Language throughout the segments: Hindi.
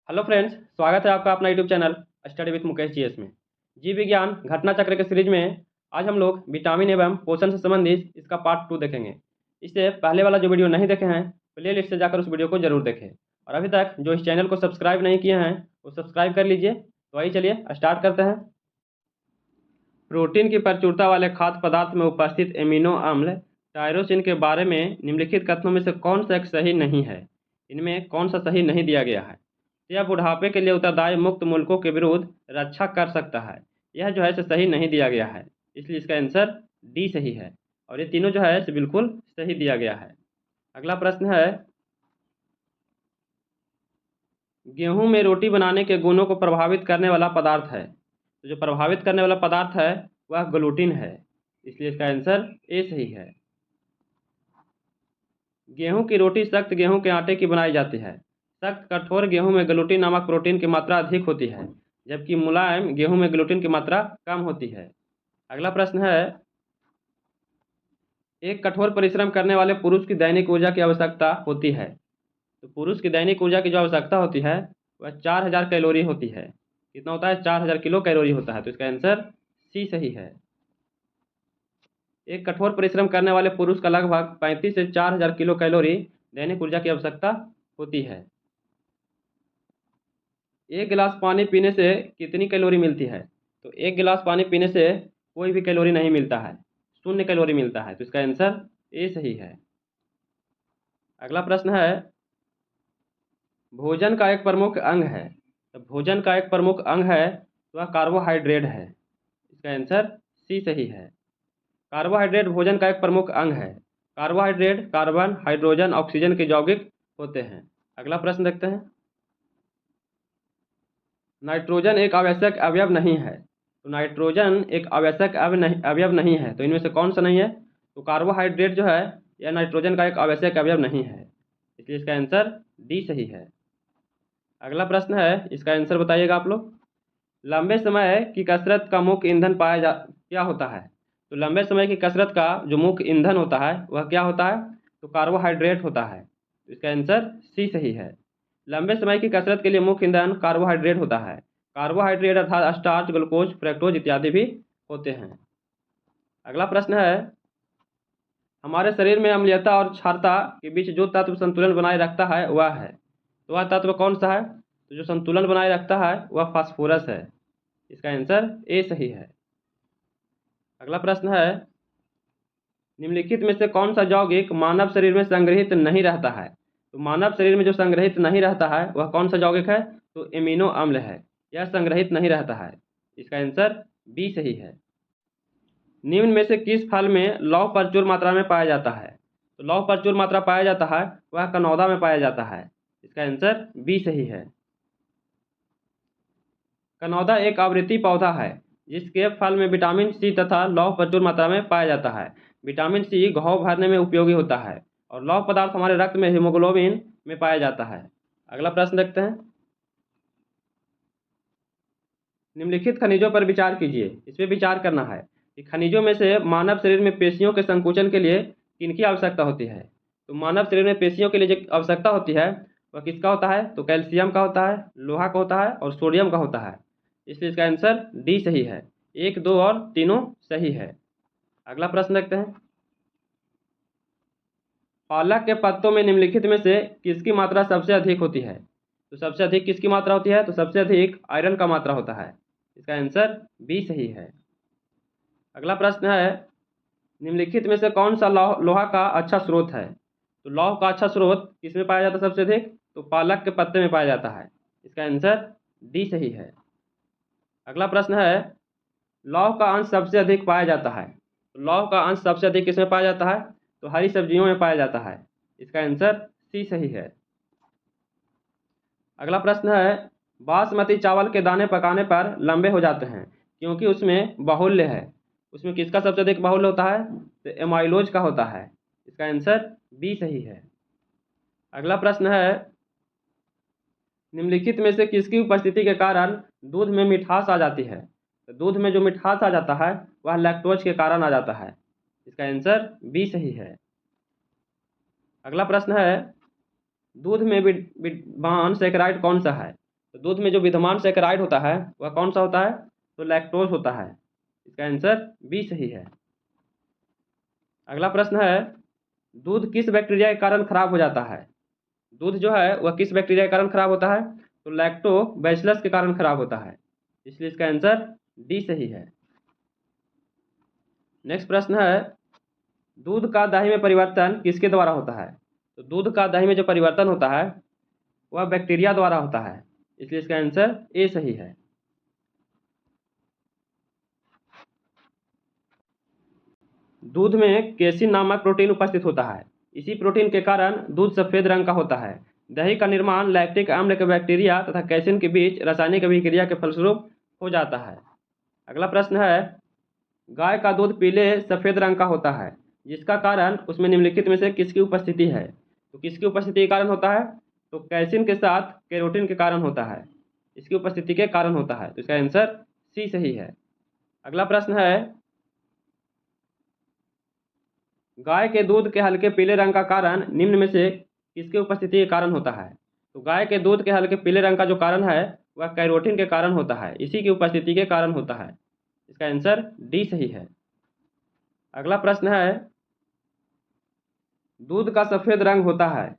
हेलो फ्रेंड्स, स्वागत है आपका अपना YouTube channel study with Mukesh GS में। जीव विज्ञान घटना चक्र के सीरीज में आज हम लोग विटामिन एवं पोषण से संबंधित इसका पार्ट 2 देखेंगे। इससे पहले वाला जो वीडियो नहीं देखे हैं प्ले लिस्ट से जाकर उस वीडियो को जरूर देखें, और अभी तक जो इस चैनल को सब्सक्राइब नहीं किए हैं वो सब्सक्राइब कर लीजिए। तो आइए चलिए स्टार्ट करते हैं। प्रोटीन की प्रचुरता वाले खाद्य पदार्थ में उपस्थित एमिनो अम्ल टायरोसिन के बारे में निम्नलिखित कथनों में से कौन सा एक सही नहीं है? इनमें कौन सा सही नहीं दिया गया है? यह बुढ़ापे के लिए उत्तरदायी मुक्त मुल्कों के विरुद्ध रक्षा कर सकता है। यह जो है इसे सही नहीं दिया गया है, इसलिए इसका आंसर डी सही है। और ये तीनों जो है इसे बिल्कुल सही दिया गया है। अगला प्रश्न है, गेहूं में रोटी बनाने के गुणों को प्रभावित करने वाला पदार्थ है। तो जो प्रभावित करने वाला पदार्थ है वह ग्लूटीन है, इसलिए इसका आंसर ए सही है। गेहूं की रोटी सख्त गेहूं के आटे की बनाई जाती है। सख्त कठोर गेहूं में ग्लूटीन नामक प्रोटीन की मात्रा अधिक होती है, जबकि मुलायम गेहूं में ग्लूटीन की मात्रा कम होती है। अगला प्रश्न है, एक कठोर परिश्रम करने वाले पुरुष की दैनिक ऊर्जा की आवश्यकता होती है। तो पुरुष की दैनिक ऊर्जा की जो आवश्यकता होती है वह 4000 कैलोरी होती है। कितना होता है? 4000 किलो कैलोरी होता है। तो इसका आंसर सी सही है। एक कठोर परिश्रम करने वाले पुरुष का लगभग 35 से 4000 किलो कैलोरी दैनिक ऊर्जा की आवश्यकता होती है। एक गिलास पानी पीने से कितनी कैलोरी मिलती है? तो एक गिलास पानी पीने से कोई भी कैलोरी नहीं मिलता है, 0 कैलोरी मिलता है। तो इसका आंसर ए सही है। अगला प्रश्न है, भोजन का एक प्रमुख अंग है। तो भोजन का एक प्रमुख अंग है तो वह कार्बोहाइड्रेट है। इसका आंसर सी सही है। कार्बोहाइड्रेट भोजन का एक प्रमुख अंग है। कार्बोहाइड्रेट कार्बन, हाइड्रोजन, ऑक्सीजन के यौगिक होते हैं। अगला प्रश्न देखते हैं, नाइट्रोजन एक आवश्यक अवयव नहीं है। तो नाइट्रोजन एक आवश्यक अवयव नहीं है, तो इनमें से कौन सा नहीं है? तो कार्बोहाइड्रेट जो है यह नाइट्रोजन का एक आवश्यक अवयव नहीं है, इसलिए इसका आंसर डी सही है। अगला प्रश्न है, इसका आंसर बताइएगा आप लोग। लंबे समय की कसरत का मुख्य ईंधन क्या होता है? तो लंबे समय की कसरत का जो मुख्य ईंधन होता है वह क्या होता है? तो कार्बोहाइड्रेट होता है। तो इसका आंसर सी सही है। लंबे समय की कसरत के लिए मुख्य ईंधन कार्बोहाइड्रेट होता है। कार्बोहाइड्रेट अर्थात स्टार्च, ग्लूकोज, फ्रक्टोज इत्यादि भी होते हैं। अगला प्रश्न है, हमारे शरीर में अम्लीयता और क्षारता के बीच जो तत्व संतुलन बनाए रखता है वह है। तो वह तत्व कौन सा है? तो जो संतुलन बनाए रखता है वह फास्फोरस है। इसका आंसर ए सही है। अगला प्रश्न है, निम्नलिखित में से कौन सा यौगिक मानव शरीर में संग्रहित नहीं रहता है? तो मानव शरीर में जो संग्रहित नहीं रहता है वह कौन सा यौगिक है? तो एमिनो अम्ल है, यह संग्रहित नहीं रहता है। इसका आंसर बी सही है। निम्न में से किस फल में लौह प्रचुर मात्रा में पाया जाता है? तो लौह प्रचुर मात्रा पाया जाता है वह कनौदा में पाया जाता है। इसका आंसर बी सही है। कनौदा एक आवृत्ति पौधा है जिसके फल में विटामिन सी तथा लौह प्रचुर मात्रा में पाया जाता है। विटामिन सी घाव भरने में उपयोगी होता है और लौह पदार्थ हमारे रक्त में हीमोग्लोबिन में पाया जाता है। अगला प्रश्न देखते हैं, निम्नलिखित खनिजों पर विचार कीजिए। इस पर विचार करना है कि खनिजों में से मानव शरीर में पेशियों के संकुचन के लिए किनकी आवश्यकता होती है? तो मानव शरीर में पेशियों के लिए जो आवश्यकता होती है वह किसका होता है? तो कैल्शियम का होता है, लोहा का होता है और सोडियम का होता है। इसलिए इसका आंसर डी सही है। 1, 2 और तीनों सही है। अगला प्रश्न देखते हैं, पालक के पत्तों में निम्नलिखित में से किसकी मात्रा सबसे अधिक होती है? तो सबसे अधिक किसकी मात्रा होती है? तो सबसे अधिक आयरन का मात्रा होता है। इसका आंसर बी सही है। अगला प्रश्न है, निम्नलिखित में से कौन सा लोहा का अच्छा स्रोत है? तो लौह का अच्छा स्रोत किसमें पाया जाता है सबसे अधिक? तो पालक के पत्ते में पाया जाता है। इसका आंसर डी सही है। अगला प्रश्न है, लौह का अंश सबसे अधिक पाया जाता है। तो लौह का अंश सबसे अधिक किसमें पाया जाता है? तो हरी सब्जियों में पाया जाता है। इसका आंसर सी सही है। अगला प्रश्न है, बासमती चावल के दाने पकाने पर लंबे हो जाते हैं क्योंकि उसमें बाहुल्य है। उसमें किसका सबसे अधिक बाहुल्य होता है? तो एमाइलोज का होता है। इसका आंसर बी सही है। अगला प्रश्न है, निम्नलिखित में से किसकी उपस्थिति के कारण दूध में मिठास आ जाती है? तो दूध में जो मिठास आ जाता है वह लैक्टोज के कारण आ जाता है। इसका आंसर बी सही है। अगला प्रश्न है, दूध में विद्यमान सैकराइड कौन सा है? तो दूध में जो विद्यमान सैकराइड होता है वह कौन सा होता है? तो लैक्टोज होता है। इसका आंसर बी सही है। अगला प्रश्न है, दूध किस बैक्टीरिया के कारण खराब हो जाता है? दूध जो है वह किस बैक्टीरिया के कारण खराब होता है? तो लैक्टोबैसिलस के कारण खराब होता है, इसलिए इसका आंसर डी सही है। नेक्स्ट प्रश्न है, दूध का दही में परिवर्तन किसके द्वारा होता है? तो दूध का दही में जो परिवर्तन होता है वह बैक्टीरिया द्वारा होता है, इसलिए इसका आंसर ए सही है। दूध में केसिन नामक प्रोटीन उपस्थित होता है, इसी प्रोटीन के कारण दूध सफेद रंग का होता है। दही का निर्माण लैक्टिक अम्ल के बैक्टीरिया तथा कैसिन के बीच रासायनिक अभिक्रिया के फलस्वरूप हो जाता है। अगला प्रश्न है, गाय का दूध पीले सफेद रंग का होता है, जिसका कारण उसमें निम्नलिखित में से किसकी उपस्थिति है? तो किसकी उपस्थिति के कारण होता है? तो कैसिन के साथ कैरोटीन के कारण होता है, इसकी उपस्थिति के कारण होता है, तो इसका आंसर सी सही है। अगला प्रश्न है, गाय के दूध के हल्के पीले रंग का कारण निम्न में से किसकी उपस्थिति के कारण होता है? तो गाय के दूध के हल्के पीले रंग का जो कारण है वह कैरोटीन के कारण होता है, इसी की उपस्थिति के कारण होता है, इसका आंसर डी सही है। अगला प्रश्न है, दूध का सफेद रंग होता है,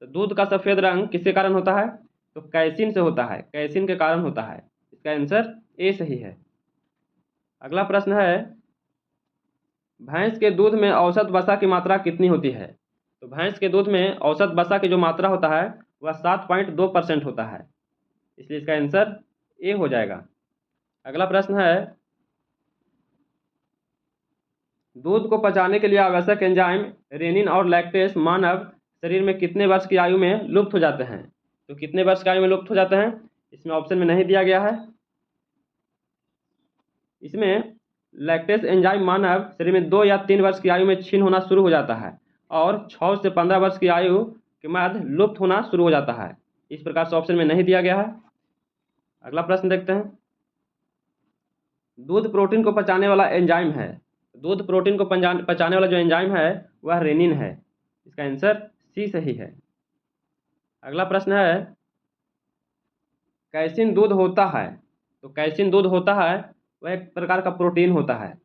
तो दूध का सफेद रंग किसके कारण होता है? तो कैसिन से होता है, कैसिन के कारण होता है, इसका आंसर ए सही है। अगला प्रश्न है, भैंस के दूध में औसत वसा की मात्रा कितनी होती है? तो भैंस के दूध में औसत वसा की जो मात्रा होता है वह 7.2% होता है, इसलिए इसका आंसर ए हो जाएगा। अगला प्रश्न है, दूध को पचाने के लिए आवश्यक एंजाइम रेनिन और लैक्टेस मानव शरीर में कितने वर्ष की आयु में लुप्त हो जाते हैं? तो कितने वर्ष की आयु में लुप्त हो जाते हैं? इसमें ऑप्शन में नहीं दिया गया है। इसमें लैक्टेस एंजाइम मानव शरीर में 2 या 3 वर्ष की आयु में क्षीण होना शुरू हो जाता है और 6 से 15 वर्ष की आयु के बाद लुप्त होना शुरू हो जाता है। इस प्रकार से ऑप्शन में नहीं दिया गया है। अगला प्रश्न देखते हैं, दूध प्रोटीन को पचाने वाला एंजाइम है, दूध प्रोटीन को पचाने वाला जो एंजाइम है वह रेनिन है, इसका आंसर सी सही है। अगला प्रश्न है, कैसिन दूध होता है, तो कैसिन दूध होता है वह एक प्रकार का प्रोटीन होता है,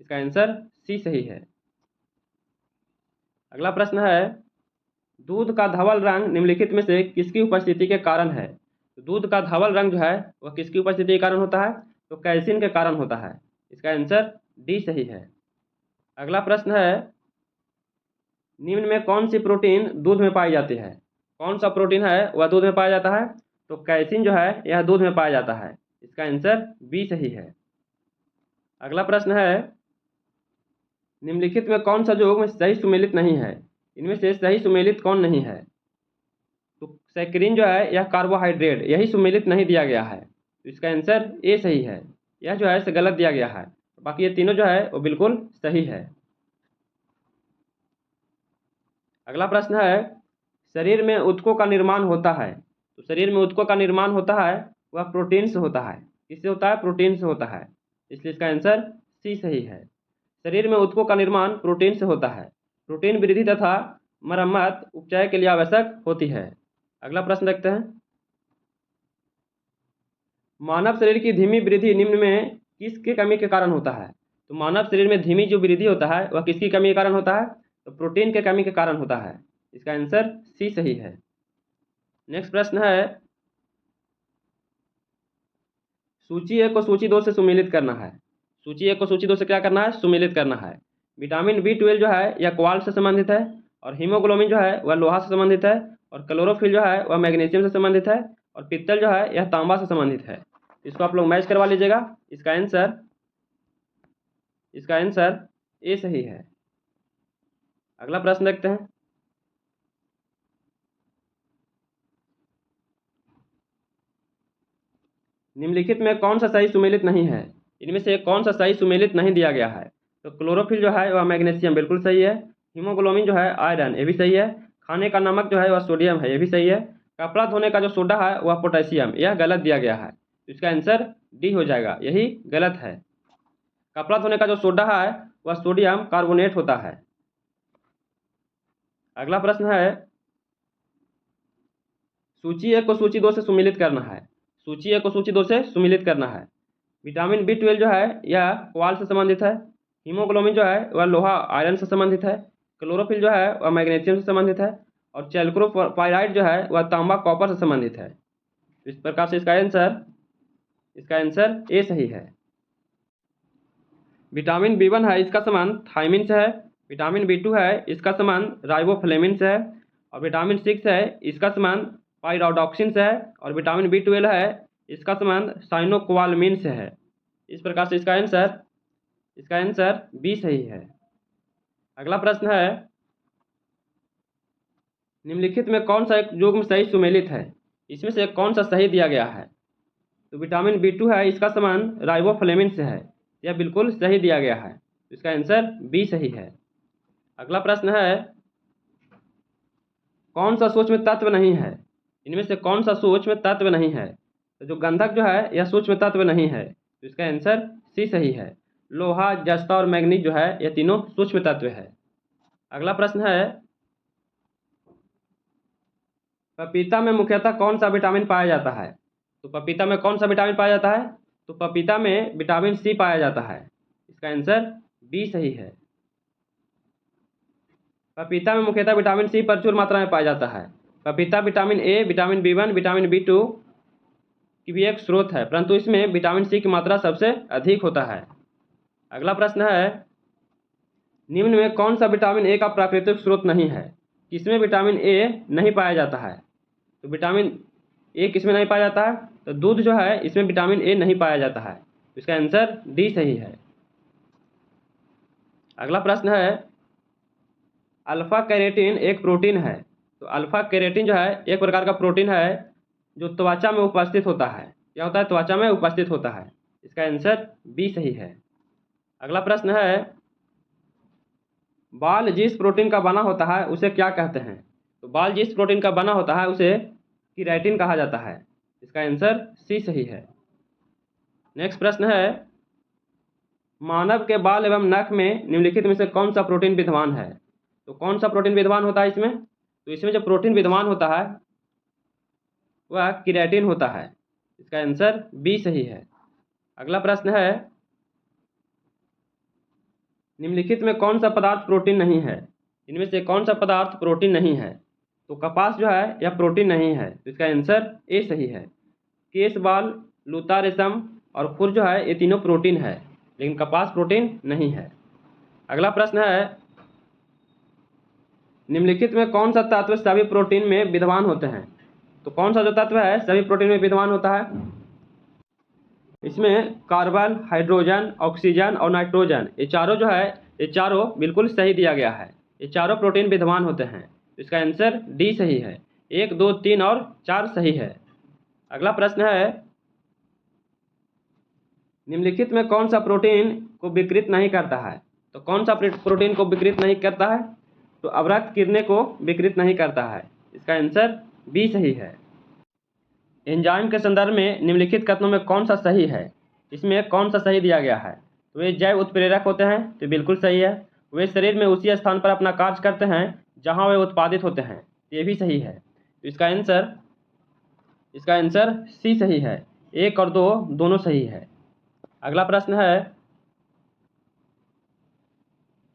इसका आंसर सी सही है। अगला प्रश्न है, दूध का धवल रंग निम्नलिखित में से किसकी उपस्थिति के कारण है? तो दूध का धवल रंग जो है वह किसकी उपस्थिति के कारण होता है? तो कैसिन के कारण होता है, इसका आंसर डी सही है। अगला प्रश्न है, निम्न में कौन सी प्रोटीन दूध में पाई जाती है? कौन सा प्रोटीन है वह दूध में पाया जाता है? तो कैसिन जो है यह दूध में पाया जाता है, इसका आंसर बी सही है। अगला प्रश्न है, निम्नलिखित में कौन सा यौगिक सही सुमेलित नहीं है? इनमें से सही सुमेलित कौन नहीं है? तो सैकरीन जो है यह कार्बोहाइड्रेट, यही सुमेलित नहीं दिया गया है, तो इसका आंसर ए सही है। यह जो है इसे गलत दिया गया है, बाकी ये तीनों जो है वो बिल्कुल सही है। अगला प्रश्न है, शरीर में ऊतकों का निर्माण होता है, तो शरीर में ऊतकों का निर्माण होता है वह प्रोटीन से होता है। किससे होता है? प्रोटीन से होता है, इसलिए इसका आंसर सी सही है। शरीर में ऊतकों का निर्माण प्रोटीन से होता है। प्रोटीन वृद्धि तथा मरम्मत उपचय के लिए आवश्यक होती है। अगला प्रश्न देखते हैं, मानव शरीर की धीमी वृद्धि निम्न में किसकी कमी के कारण होता है? तो मानव शरीर में धीमी जो वृद्धि होता है वह किसकी कमी के कारण होता है? तो प्रोटीन के कमी के कारण होता है, इसका आंसर सी सही है। नेक्स्ट प्रश्न है, सूची 1 को सूची 2 से सुमेलित करना है। सूची 1 को सूची 2 से क्या करना है? सुमेलित करना है। विटामिन B12 जो है यह क्वार्ट्ज से संबंधित है, और हीमोग्लोबिन जो है वह लोहा से संबंधित है, और क्लोरोफिल जो है वह मैग्नीशियम से संबंधित है, और पित्तल जो है यह तांबा से संबंधित है। इसको आप लोग मैच करवा लीजिएगा। इसका आंसर ए सही है। अगला प्रश्न देखते हैं, निम्नलिखित में कौन सा सही सुमेलित नहीं है? इनमें से कौन सा सही सुमेलित नहीं दिया गया है? तो क्लोरोफिल जो है वह मैग्नीशियम, बिल्कुल सही है। हीमोग्लोबिन जो है आयरन, ये भी सही है। खाने का नमक जो है वह सोडियम है, ये भी सही है। कपड़ा धोने का जो सोडा है वह पोटेशियम, यह गलत दिया गया है, तो इसका आंसर डी हो जाएगा, यही गलत है। कपड़ा धोने का जो सोडा है वह सोडियम कार्बोनेट होता है। अगला प्रश्न है, सूची 1 को सूची 2 से सुमेलित करना है। सूची 1 को सूची 2 से सुमिलित करना है। विटामिन B12 जो है यह क्वाल से संबंधित है। हीमोग्लोबिन जो है वह लोहा आयरन से संबंधित है। क्लोरोफिल जो है वह मैग्नीशियम से संबंधित है। और चैल्कोपाइराइड जो है वह तांबा कॉपर से संबंधित है। इस प्रकार से इसका आंसर ए सही है। विटामिन B1 है, इसका संबंध थायमिन से है। विटामिन B2 है, इसका संबंध राइबोफ्लेविन से है। और विटामिन 6 है, इसका संबंध पाइरोडॉक्सिन से है। और विटामिन B12 है, इसका संबंध साइनोकोबालामिन से है। इस प्रकार से इसका आंसर बी सही है। अगला प्रश्न है, निम्नलिखित में कौन सा एक युग्म सही सुमेलित है? इसमें से कौन सा सही दिया गया है? तो विटामिन B2 है, इसका संबंध राइबोफ्लेविन से है। यह बिल्कुल सही दिया गया है। इसका आंसर बी सही है। अगला प्रश्न है, कौन सा सूक्ष्म तत्व नहीं है? इनमें से कौन सा सूक्ष्म तत्व नहीं है? तो जो गंधक जो है यह सूक्ष्म तत्व नहीं है। तो इसका आंसर सी सही है। लोहा, जस्ता और मैग्नीज जो है यह तीनों सूक्ष्म तत्व है। अगला प्रश्न है, पपीता में मुख्यतः कौन सा विटामिन पाया जाता है? तो पपीता में कौन सा विटामिन पाया जाता है? तो पपीता में विटामिन सी पाया जाता है। इसका आंसर बी सही है। पपीता में मुख्यतः विटामिन सी प्रचुर मात्रा में पाया जाता है। पपीता vitamin A, vitamin B1, vitamin B2 की भी एक स्रोत है, परंतु इसमें विटामिन सी की मात्रा सबसे अधिक होता है। अगला प्रश्न है, निम्न में कौन सा विटामिन ए का प्राकृतिक स्रोत नहीं है? किसमें विटामिन ए नहीं पाया जाता है? तो विटामिन ए किसमें नहीं पाया जाता है? तो दूध जो है इसमें विटामिन ए नहीं पाया जाता है। इसका आंसर डी सही है। अगला प्रश्न है, अल्फा कैरेटिन एक प्रोटीन है। तो अल्फा कैरेटिन जो है एक प्रकार का प्रोटीन है जो त्वचा में उपस्थित होता है। क्या होता है? त्वचा में उपस्थित होता है। इसका आंसर बी सही है। अगला प्रश्न है, बाल जिस प्रोटीन का बना होता है उसे क्या कहते हैं? तो बाल जिस प्रोटीन का बना होता है उसे कीराटिन कहा जाता है। इसका आंसर सी सही है। नेक्स्ट प्रश्न है, मानव के बाल एवं नख में निम्नलिखित में से कौन सा प्रोटीन विद्यमान है? तो कौन सा प्रोटीन विद्यमान होता है इसमें? तो इसमें जो प्रोटीन विद्यमान होता है वह कीराटिन होता है। इसका आंसर बी सही है। अगला प्रश्न है, निम्नलिखित में कौन सा पदार्थ प्रोटीन नहीं है? इनमें से कौन सा पदार्थ प्रोटीन नहीं है? तो कपास जो है यह प्रोटीन नहीं है। तो इसका आंसर ए सही है। केश, बाल, लूता, रेशम और खुर जो है ये तीनों प्रोटीन है, लेकिन कपास प्रोटीन नहीं है। अगला प्रश्न है, निम्नलिखित में कौन सा तत्व सभी प्रोटीन में विद्यमान होते हैं? तो कौन सा जो तत्व है सभी प्रोटीन में विद्यमान होता है? इसमें कार्बन, हाइड्रोजन, ऑक्सीजन और नाइट्रोजन ये चारों जो है ये चारों बिल्कुल सही दिया गया है। ये चारों प्रोटीन विद्यमान होते हैं। इसका आंसर डी सही है। 1, 2, 3 और 4 सही है। अगला प्रश्न है, निम्नलिखित में कौन सा प्रोटीन को विकृत नहीं करता है? तो कौन सा प्रोटीन को विकृत नहीं करता है? तो अवरक्त किरणें को विकृत नहीं करता है। इसका आंसर बी सही है। एंजाइम के संदर्भ में निम्नलिखित कथनों में कौन सा सही है? इसमें कौन सा सही दिया गया है? तो वे जैव उत्प्रेरक होते हैं, तो बिल्कुल सही है। वे शरीर में उसी स्थान पर अपना कार्य करते हैं जहां वे उत्पादित होते हैं, ये भी सही है। तो इसका आंसर सी सही है। 1 और 2 दोनों सही है। अगला प्रश्न है,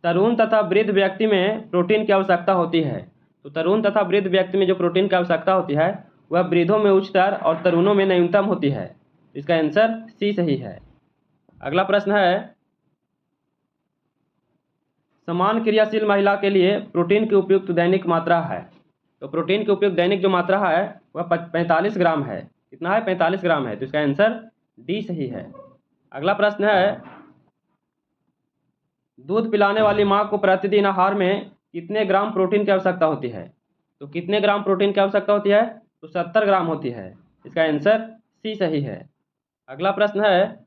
तरुण तथा वृद्ध व्यक्ति में प्रोटीन की आवश्यकता होती है। तो तरुण तथा वृद्ध व्यक्ति में जो प्रोटीन की आवश्यकता होती है वह वृद्धों में उच्चतर और तरुणों में न्यूनतम होती है। इसका आंसर सी सही है। अगला प्रश्न है, समान क्रियाशील महिला के लिए प्रोटीन की उपयुक्त दैनिक मात्रा है। तो प्रोटीन की उपयुक्त दैनिक जो मात्रा है वह 45 ग्राम है। कितना है? 45 ग्राम है। तो इसका आंसर डी सही है। अगला प्रश्न है, दूध पिलाने वाली माँ को प्रतिदिन आहार में कितने ग्राम प्रोटीन की आवश्यकता होती है? तो कितने ग्राम प्रोटीन की आवश्यकता होती है? तो 70 ग्राम होती है। इसका आंसर सी सही है। अगला प्रश्न है,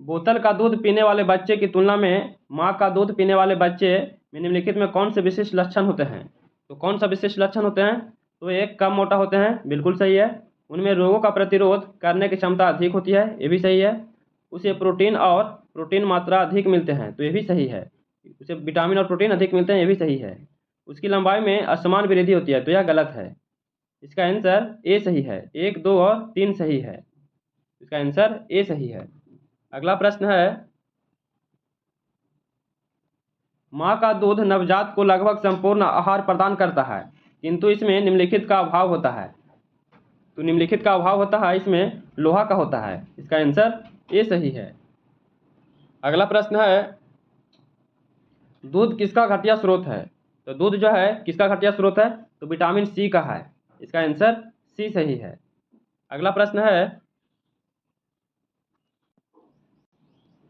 बोतल का दूध पीने वाले बच्चे की तुलना में माँ का दूध पीने वाले बच्चे में निम्नलिखित में कौन से विशिष्ट लक्षण होते हैं? तो कौन सा विशिष्ट लक्षण होते हैं? तो एक, कम मोटा होते हैं, बिल्कुल सही है। उनमें रोगों का प्रतिरोध करने की क्षमता अधिक होती है, ये भी सही है। उसे प्रोटीन मात्रा अधिक मिलते हैं, तो ये भी सही है। उसे विटामिन और प्रोटीन अधिक मिलते हैं, ये भी सही है। उसकी लंबाई में असमान वृद्धि होती है, तो यह गलत है। इसका आंसर ए सही है। 1, 2 और 3 सही है। इसका आंसर ए सही है। अगला प्रश्न है, माँ का दूध नवजात को लगभग संपूर्ण आहार प्रदान करता है, किंतु इसमें निम्नलिखित का अभाव होता है। तो निम्नलिखित का अभाव होता है, इसमें लोहा का होता है। इसका आंसर ए सही है। अगला प्रश्न है, दूध किसका घटिया स्रोत है? तो दूध जो है किसका घटिया स्रोत है? तो विटामिन सी का है। इसका आंसर सी सही है। अगला प्रश्न है,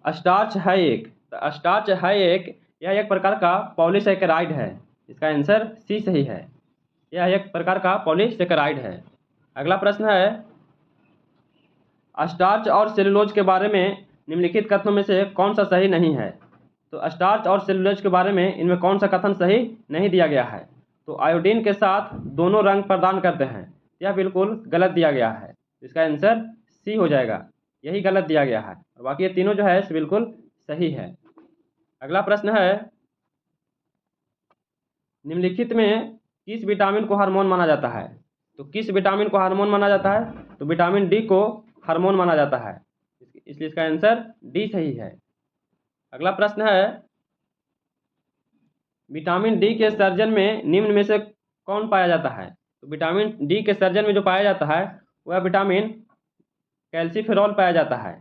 स्टार्च है एक, तो स्टार्च है एक, यह एक प्रकार का पॉलीसेकेराइड है। इसका आंसर सी सही है। यह एक प्रकार का पॉलीसेकेराइड है। अगला प्रश्न है, स्टार्च और सेलुलोज के बारे में निम्नलिखित कथनों में से कौन सा सही नहीं है? तो स्टार्च और सेलुलोज के बारे में इनमें कौन सा कथन सही नहीं दिया गया है? तो आयोडीन के साथ दोनों रंग प्रदान करते हैं, यह बिल्कुल गलत दिया गया है। इसका आंसर सी हो जाएगा, यही गलत दिया गया है, और बाकी ये तीनों जो है बिल्कुल सही है। अगला प्रश्न है, निम्नलिखित में किस विटामिन को हार्मोन माना जाता है? तो किस विटामिन को हार्मोन माना जाता है? तो विटामिन डी को हार्मोन माना जाता है, इसलिए इसका आंसर डी सही है। अगला प्रश्न है, विटामिन डी के सर्जन में निम्न में से कौन पाया जाता है? तो विटामिन डी के सर्जन में जो पाया जाता है वह विटामिन कैल्सीफेरॉल पाया जाता है।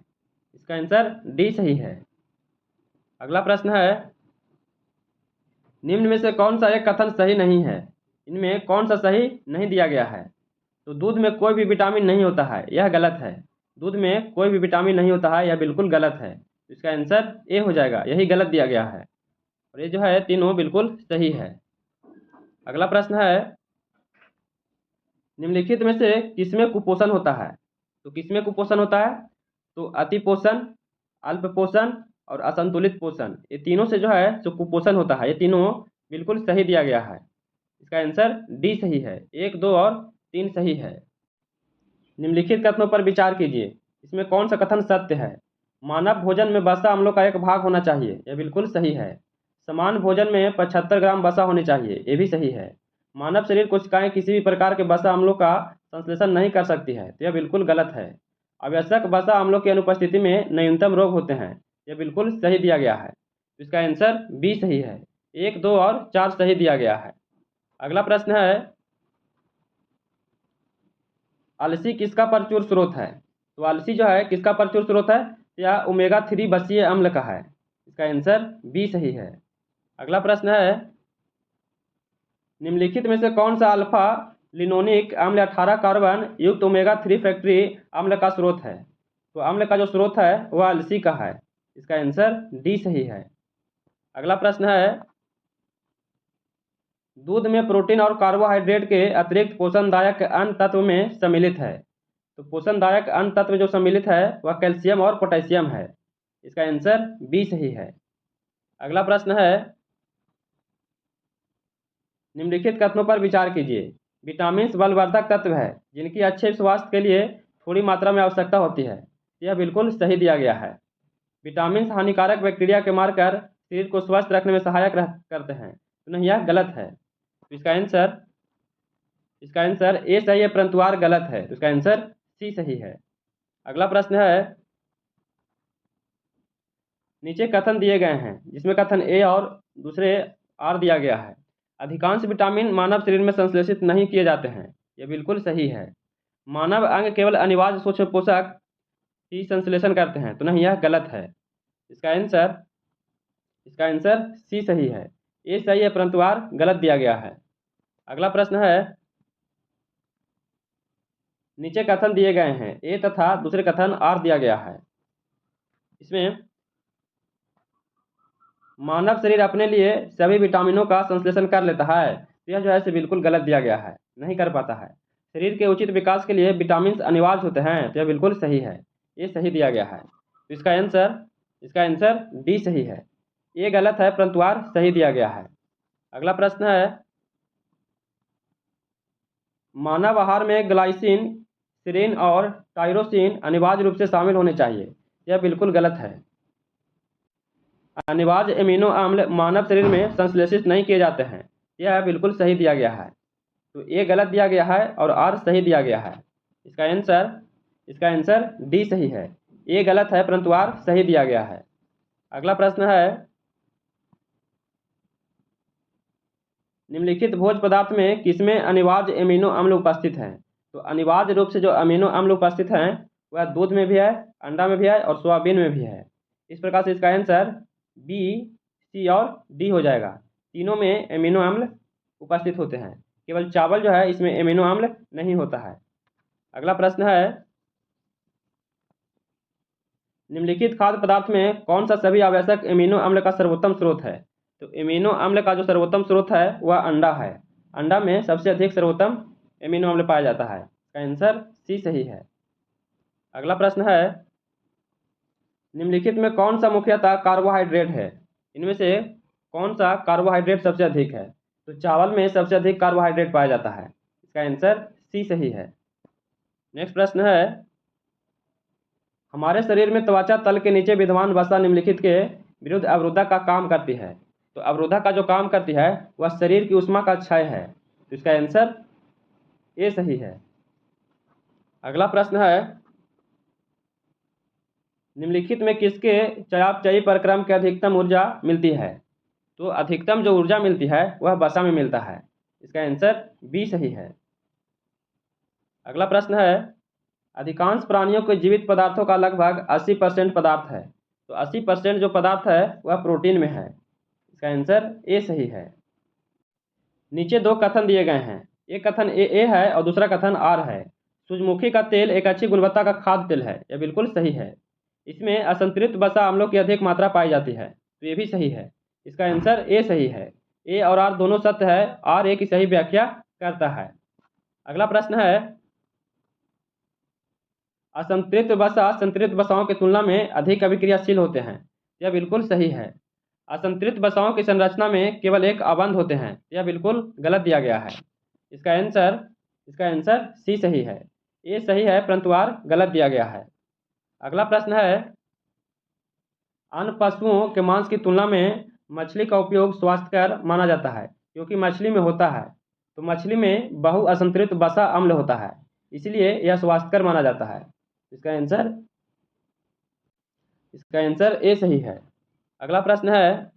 इसका आंसर डी सही है। अगला प्रश्न है, निम्न में से कौन सा एक कथन सही नहीं है? इनमें कौन सा सही नहीं दिया गया है? तो दूध में कोई भी विटामिन नहीं होता है, यह गलत है। दूध में कोई भी विटामिन नहीं होता है, यह बिल्कुल गलत है। इसका आंसर ए हो जाएगा, यही गलत दिया गया है, और ये जो है तीनों बिल्कुल सही है। अगला प्रश्न है, निम्नलिखित में से किसमें कुपोषण होता है? तो किसमें कुपोषण होता है? तो अति पोषण, अल्प पोषण और असंतुलित पोषण, ये तीनों से जो है जो कुपोषण होता है, ये तीनों बिल्कुल सही दिया गया है। इसका आंसर डी सही है। 1, 2 और 3 सही है। निम्नलिखित कथनों पर विचार कीजिए, इसमें कौन सा कथन सत्य है? मानव भोजन में वसा अम्लों का एक भाग होना चाहिए, यह बिल्कुल सही है। समान भोजन में 75 ग्राम वसा होनी चाहिए, ये भी सही है। मानव शरीर कोशिकाएं किसी भी प्रकार के वसा अम्लों का संश्लेषण नहीं कर सकती है, तो यह बिल्कुल गलत है। आवश्यक वसा अम्लों की अनुपस्थिति में न्यूनतम रोग होते हैं, यह बिल्कुल सही दिया गया है। इसका आंसर बी सही है। 1, 2 और 4 सही दिया गया है। अगला प्रश्न है, अलसी किसका प्रचुर स्रोत है? तो अलसी जो है किसका प्रचुर स्रोत है? या ओमेगा 3 बसीय अम्ल का है। इसका आंसर बी सही है। अगला प्रश्न है, निम्नलिखित में से कौन सा अल्फा लिनोनिक अम्ल 18 कार्बन युक्त ओमेगा 3 फैक्ट्री अम्ल का स्रोत है? तो अम्ल का जो स्रोत है वह अलसी का है। इसका आंसर डी सही है। अगला प्रश्न है, दूध में प्रोटीन और कार्बोहाइड्रेट के अतिरिक्त पोषणदायक अन्य तत्व में सम्मिलित है। तो पोषणदायक अन्य तत्व जो सम्मिलित है वह कैल्शियम और पोटेशियम है। इसका आंसर बी सही है। अगला प्रश्न है, निम्नलिखित कथनों पर विचार कीजिए। विटामिन बलवर्धक तत्व है जिनकी अच्छे स्वास्थ्य के लिए थोड़ी मात्रा में आवश्यकता होती है, यह बिल्कुल सही दिया गया है। विटामिन हानिकारक बैक्टीरिया के मारकर शरीर को स्वस्थ रखने में सहायक करते हैं, तो नहीं, यह गलत है। तो इसका आंसर ए सही है, परंतु आर गलत है। तो इसका आंसर सी सही है। अगला प्रश्न है, नीचे कथन दिए गए हैं जिसमें कथन ए और दूसरे आर दिया गया है। अधिकांश विटामिन मानव शरीर में संश्लेषित नहीं किए जाते हैं, यह बिल्कुल सही है। मानव अंग केवल अनिवार्य सूक्ष्म पोषक ही संश्लेषण करते हैं, तो नहीं, यह गलत है। इसका आंसर सी सही है। ए सही है, परंतु आर गलत दिया गया है। अगला प्रश्न है, नीचे कथन दिए गए हैं ए तथा दूसरे कथन आर दिया गया है। इसमें मानव शरीर अपने लिए सभी विटामिनों का संश्लेषण कर लेता है, तो यह जो है बिल्कुल गलत दिया गया है, नहीं कर पाता है। शरीर के उचित विकास के लिए विटामिन अनिवार्य होते हैं, तो यह बिल्कुल सही है, ये सही दिया गया है। तो इसका आंसर डी सही है। ये गलत है, परंतु आर सही दिया गया है। अगला प्रश्न है, मानव आहार में ग्लाइसिन, सेरीन और टायरोसिन अनिवार्य रूप से शामिल होने चाहिए, यह बिल्कुल गलत है। अनिवार्य एमिनो अम्ल मानव शरीर में संश्लेषित नहीं किए जाते हैं, यह बिल्कुल सही दिया गया है। तो ए गलत दिया गया है और आर सही दिया गया है। इसका आंसर डी सही है। ए गलत है परंतु आर सही दिया गया है। अगला प्रश्न है, निम्नलिखित भोज्य पदार्थ में किसमें अनिवार्य एमिनो अम्ल उपस्थित हैं? तो अनिवार्य रूप से जो अमीनो अम्ल उपस्थित हैं वह दूध में भी है, अंडा में भी है और सोयाबीन में भी है। इस प्रकार से इसका आंसर बी, सी और डी हो जाएगा। तीनों में एमिनो अम्ल उपस्थित होते हैं, केवल चावल जो है इसमें एमिनो अम्ल नहीं होता है। अगला प्रश्न है, निम्नलिखित खाद्य पदार्थ में कौन सा सभी आवश्यक एमिनो अम्ल का सर्वोत्तम स्रोत है? तो एमिनो अम्ल का जो सर्वोत्तम स्रोत है वह अंडा है। अंडा में सबसे अधिक सर्वोत्तम एमिनो अम्ल पाया जाता है। इसका आंसर सी सही है। अगला प्रश्न है, निम्नलिखित में कौन सा मुख्यतः कार्बोहाइड्रेट है? इनमें से कौन सा कार्बोहाइड्रेट सबसे अधिक है? तो चावल में सबसे अधिक कार्बोहाइड्रेट पाया जाता है। इसका आंसर सी सही है। नेक्स्ट प्रश्न है, हमारे शरीर में त्वचा तल के नीचे विद्यमान वसा निम्नलिखित के विरुद्ध अवरोधक का काम करती है। तो अवरोधक का जो काम करती है वह शरीर की ऊष्मा का क्षय है। तो इसका आंसर ए सही है। अगला प्रश्न है, निम्नलिखित में किसके चयापचयी प्रक्रम की अधिकतम ऊर्जा मिलती है? तो अधिकतम जो ऊर्जा मिलती है वह वसा में मिलता है। इसका आंसर बी सही है। अगला प्रश्न है, अधिकांश प्राणियों के जीवित पदार्थों का लगभग 80% पदार्थ है। तो 80% जो पदार्थ है वह प्रोटीन में है। इसका आंसर ए सही है। नीचे दो कथन दिए गए हैं, एक कथन ए है और दूसरा कथन आर है। सूरजमुखी का तेल एक अच्छी गुणवत्ता का खाद्य तेल है, यह बिल्कुल सही है। इसमें असंतृप्त वसा अम्लों की अधिक मात्रा पाई जाती है, तो ये भी सही है। इसका आंसर ए सही है। ए और आर दोनों सत्य है, आर ए की सही व्याख्या करता है। अगला प्रश्न है, असंतृप्त वसा संतृप्त वसाओं की तुलना में अधिक अभिक्रियाशील होते हैं, यह बिल्कुल सही है। असंतृप्त वसाओं की संरचना में केवल एक अबंध होते हैं, यह बिल्कुल गलत दिया गया है। इसका आंसर सी सही है। ए सही है परंतु आर गलत दिया गया है। अगला प्रश्न है, अन्य पशुओं के मांस की तुलना में मछली का उपयोग स्वास्थ्यकर माना जाता है क्योंकि मछली में होता है, तो मछली में बहुअसंतृप्त वसा अम्ल होता है, इसलिए यह स्वास्थ्यकर माना जाता है। इसका आंसर ए सही है। अगला प्रश्न है,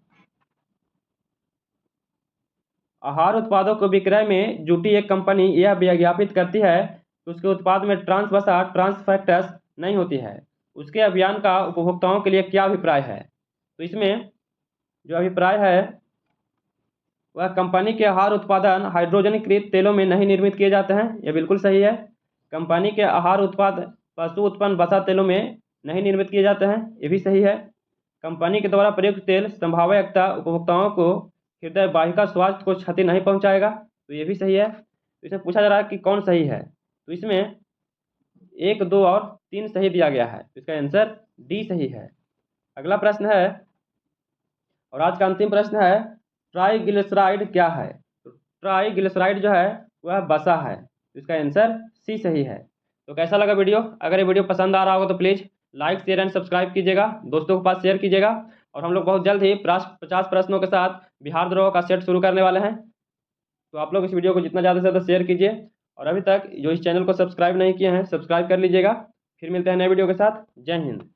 आहार उत्पादों को विक्रय में जुटी एक कंपनी यह विज्ञापित करती है कि उसके उत्पाद में ट्रांस वसा ट्रांस फैक्टस नहीं होती है। उसके अभियान का उपभोक्ताओं के लिए क्या अभिप्राय है? तो इसमें जो अभिप्राय है वह कंपनी के आहार उत्पादन हाइड्रोजनीकृत तेलों में नहीं निर्मित किए जाते हैं, यह बिल्कुल सही है। कंपनी के आहार उत्पाद पशु उत्पन्न वसा तेलों में नहीं निर्मित किए जाते हैं, ये भी सही है। कंपनी के द्वारा प्रयुक्त तेल संभाव्यतः उपभोक्ताओं को हृदय वाहिका स्वास्थ्य को क्षति नहीं पहुंचाएगा, तो ये भी सही है। तो इसमें पूछा जा रहा है कि कौन सही है, तो इसमें 1, 2 और 3 सही दिया गया है, तो इसका आंसर डी सही है। अगला प्रश्न है और आज का अंतिम प्रश्न है, ट्राइग्लिसराइड क्या है? तो ट्राइग्लिसराइड जो है वह वसा है, तो इसका आंसर सी सही है। तो कैसा लगा वीडियो? अगर ये वीडियो पसंद आ रहा होगा तो please like share and subscribe कीजिएगा, दोस्तों के पास शेयर कीजिएगा। और हम लोग बहुत जल्द ही 50 प्रश्नों के साथ बिहार द्रोह का सेट शुरू करने वाले हैं, तो आप लोग इस वीडियो को जितना ज़्यादा से ज़्यादा शेयर कीजिए। और अभी तक जो इस चैनल को सब्सक्राइब नहीं किए हैं सब्सक्राइब कर लीजिएगा। फिर मिलते हैं नए वीडियो के साथ। जय हिंद।